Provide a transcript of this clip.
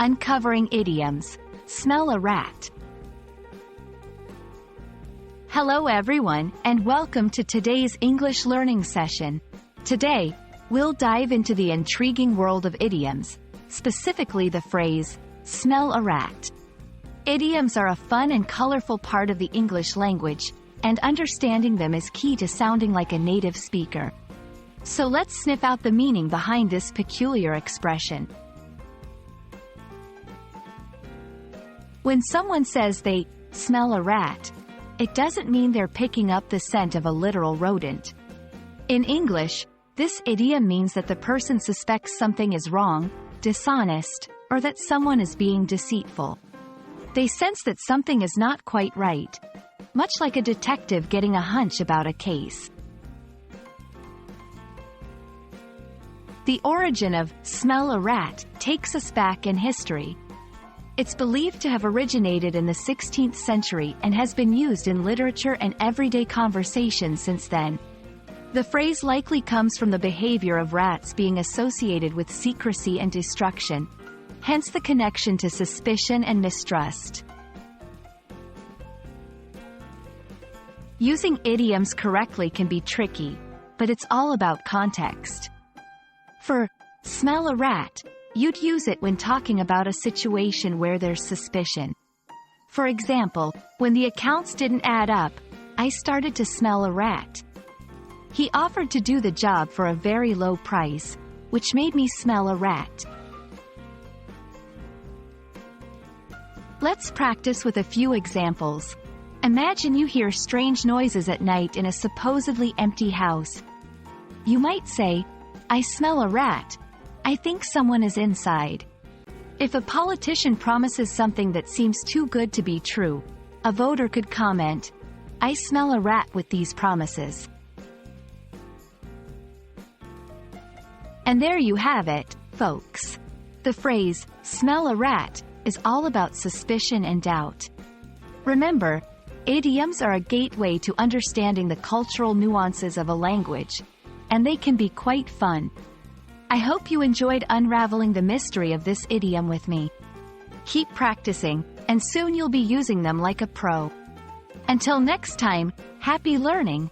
Uncovering idioms. Smell a rat. Hello everyone, and welcome to today's English learning session. Today, we'll dive into the intriguing world of idioms, specifically the phrase, smell a rat. Idioms are a fun and colorful part of the English language, and understanding them is key to sounding like a native speaker. So let's sniff out the meaning behind this peculiar expression. When someone says they smell a rat, it doesn't mean they're picking up the scent of a literal rodent. In English, this idiom means that the person suspects something is wrong, dishonest, or that someone is being deceitful. They sense that something is not quite right, much like a detective getting a hunch about a case. The origin of smell a rat takes us back in history. It's believed to have originated in the 16th century and has been used in literature and everyday conversation since then. The phrase likely comes from the behavior of rats being associated with secrecy and destruction, hence the connection to suspicion and mistrust. Using idioms correctly can be tricky, but it's all about context. For smell a rat, you'd use it when talking about a situation where there's suspicion. For example, when the accounts didn't add up, I started to smell a rat. He offered to do the job for a very low price, which made me smell a rat. Let's practice with a few examples. Imagine you hear strange noises at night in a supposedly empty house. You might say, "I smell a rat. I think someone is inside." If a politician promises something that seems too good to be true, a voter could comment, "I smell a rat with these promises." And there you have it, folks. The phrase, smell a rat, is all about suspicion and doubt. Remember, idioms are a gateway to understanding the cultural nuances of a language, and they can be quite fun. I hope you enjoyed unraveling the mystery of this idiom with me. Keep practicing, and soon you'll be using them like a pro. Until next time, happy learning!